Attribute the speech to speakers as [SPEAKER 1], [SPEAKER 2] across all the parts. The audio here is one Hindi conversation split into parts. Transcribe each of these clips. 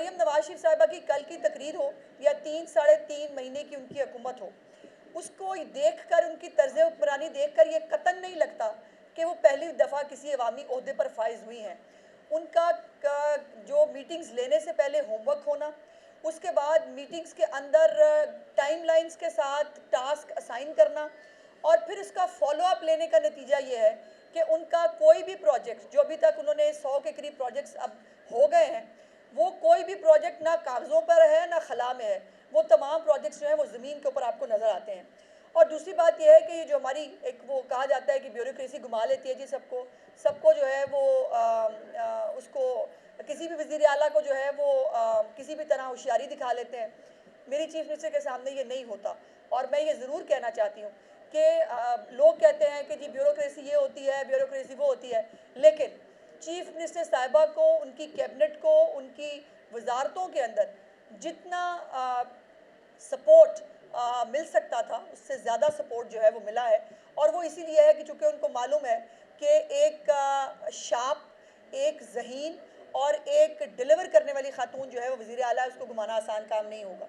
[SPEAKER 1] मरियम नवाज शरीफ साहिबा की कल की तकरीर हो या 3 साढ़े 3 महीने की उनकी हुकूमत हो, उसको देखकर, उनकी तर्ज हुक्मरानी देखकर ये कतन नहीं लगता कि वो पहली दफ़ा किसी अवामी ओहदे पर फाइज हुई हैं। उनका जो मीटिंग्स लेने से पहले होमवर्क होना, उसके बाद मीटिंग्स के अंदर टाइमलाइंस के साथ टास्क असाइन करना, और फिर उसका फॉलो अप लेने का नतीजा ये है कि उनका कोई भी प्रोजेक्ट, जो अभी तक उन्होंने 100 के करीब प्रोजेक्ट्स अब हो गए हैं, वो कोई भी प्रोजेक्ट ना कागज़ों पर है ना खला में है। वो तमाम प्रोजेक्ट्स जो हैं वो ज़मीन के ऊपर आपको नज़र आते हैं। और दूसरी बात यह है कि ये जो हमारी एक वो कहा जाता है कि ब्यूरोक्रेसी घुमा लेती है जी सबको, सबको जो है वो उसको किसी भी वज़ीर आला को जो है वो किसी भी तरह होशियारी दिखा लेते हैं। मेरी चीफ मिनिस्टर के सामने ये नहीं होता। और मैं ये ज़रूर कहना चाहती हूँ कि लोग कहते हैं कि जी ब्यूरोक्रेसी ये होती है, ब्यूरोक्रेसी वो होती है, लेकिन चीफ मिनिस्टर साहिबा को, उनकी कैबिनेट को, उनकी वजारतों के अंदर जितना सपोर्ट मिल सकता था, उससे ज़्यादा सपोर्ट जो है वो मिला है। और वो इसीलिए है कि चूँकि उनको मालूम है कि एक शार्प, एक ज़हीन और एक डिलीवर करने वाली खातून जो है वो वज़ीर आला है, उसको घुमाना आसान काम नहीं होगा।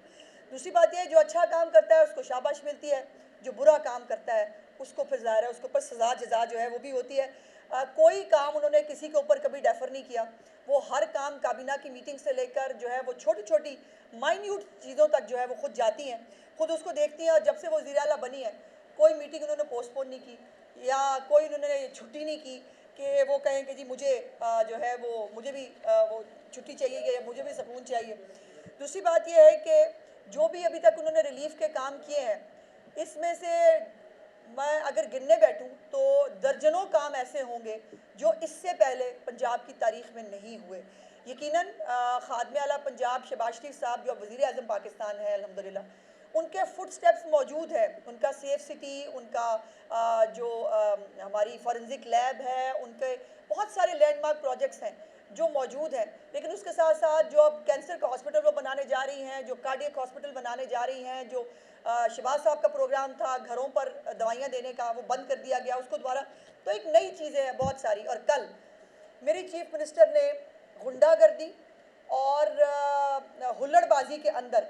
[SPEAKER 1] दूसरी बात यह है, जो अच्छा काम करता है उसको शाबाश मिलती है, जो बुरा काम करता है उसको फिर ज़ाहिर है उसके ऊपर सज़ा जज़ा जो है वो भी होती है। कोई काम उन्होंने किसी के ऊपर कभी डेफर नहीं किया। वो हर काम काबीना की मीटिंग से लेकर जो है वो छोटी छोटी माइन्यूट चीज़ों तक जो है वो खुद जाती हैं, खुद उसको देखती हैं। और जब से वो वज़ीर आला बनी है, कोई मीटिंग उन्होंने पोस्टपोन नहीं की या कोई उन्होंने छुट्टी नहीं की कि वो कहें कि जी मुझे जो है वो मुझे भी वो छुट्टी चाहिए या मुझे भी सुकून चाहिए। दूसरी बात यह है कि जो भी अभी तक उन्होंने रिलीफ के काम किए हैं, इसमें से मैं अगर गिनने बैठूं तो दर्जनों काम ऐसे होंगे जो इससे पहले पंजाब की तारीख में नहीं हुए। यकीनन खादमे आला पंजाब शहबाज शरीफ साहब जो वज़ीर आज़म पाकिस्तान है अल्हम्दुलिल्लाह, उनके फुट स्टेप्स मौजूद है। उनका सेफ सिटी, उनका जो हमारी फॉरेंसिक लैब है, उनके बहुत सारे लैंडमार्क प्रोजेक्ट्स हैं जो मौजूद हैं। लेकिन उसके साथ साथ जो अब कैंसर का हॉस्पिटल वो बनाने जा रही हैं, जो कार्डियक हॉस्पिटल बनाने जा रही हैं, जो शहबाज साहब का प्रोग्राम था घरों पर दवाइयाँ देने का, वो बंद कर दिया गया उसको दोबारा। तो एक नई चीज़ें हैं बहुत सारी। और कल मेरी चीफ मिनिस्टर ने गुंडागर्दी और हुल्लड़बाजी के अंदर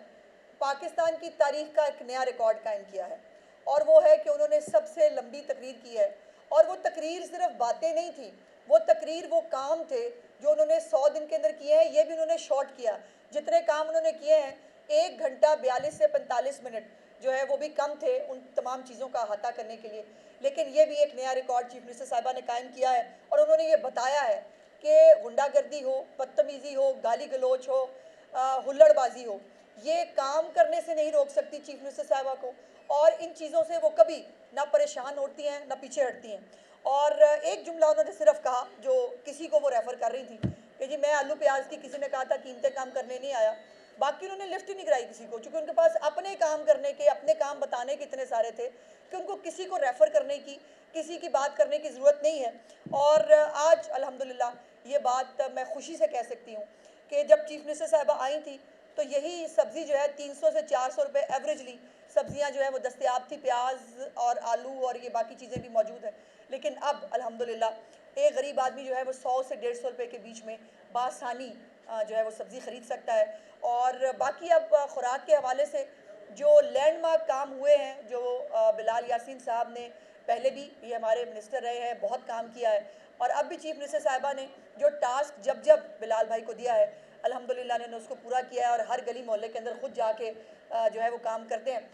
[SPEAKER 1] पाकिस्तान की तारीख का एक नया रिकॉर्ड कायम किया है, और वो है कि उन्होंने सबसे लंबी तकरीर की है। और वो तकरीर सिर्फ बातें नहीं थी, वो तकरीर वो काम थे जो उन्होंने 100 दिन के अंदर किए हैं। ये भी उन्होंने शॉर्ट किया, जितने काम उन्होंने किए हैं 1 घंटा 42 से 45 मिनट जो है वो भी कम थे उन तमाम चीज़ों का अहाता करने के लिए। लेकिन ये भी एक नया रिकॉर्ड चीफ मिनिस्टर साहिबा ने कायम किया है। और उन्होंने ये बताया है कि गुंडागर्दी हो, बदतमीज़ी हो, गाली गलोच हो, हुल्लड़बाजी हो, ये काम करने से नहीं रोक सकती चीफ मिनिस्टर साहिबा को। और इन चीज़ों से वो कभी ना परेशान होती हैं ना पीछे हटती हैं। और एक जुमला उन्होंने सिर्फ कहा जो किसी को वो रेफ़र कर रही थी कि जी मैं आलू प्याज की, किसी ने कहा था कीमतें काम करने नहीं आया। बाकी उन्होंने लिफ्ट ही नहीं कराई किसी को, क्योंकि उनके पास अपने काम करने के, अपने काम बताने के इतने सारे थे कि उनको किसी को रेफ़र करने की, किसी की बात करने की ज़रूरत नहीं है। और आज अल्हम्दुलिल्लाह ये बात मैं खुशी से कह सकती हूँ कि जब चीफ मिनिस्टर साहिबा आई थी तो यही सब्ज़ी जो है 300 से 400 रुपये एवरेजली सब्ज़ियाँ जो है वो दस्तयाब थी, प्याज और आलू और ये बाकी चीज़ें भी मौजूद हैं। लेकिन अब अल्हम्दुलिल्लाह एक गरीब आदमी जो है वो 100 से 150 रुपये के बीच में बासानी जो है वो सब्ज़ी ख़रीद सकता है। और बाकी अब खुराक के हवाले से जो लैंडमार्क काम हुए हैं, जो बिलाल यासीन साहब ने पहले भी ये हमारे मिनिस्टर रहे हैं, बहुत काम किया है। और अब भी चीफ मिनिस्टर साहिबा ने जो टास्क जब जब बिलाल भाई को दिया है अल्हम्दुलिल्लाह ने उसको पूरा किया है, और हर गली मोहल्ले के अंदर खुद जाके जो है वो काम करते हैं।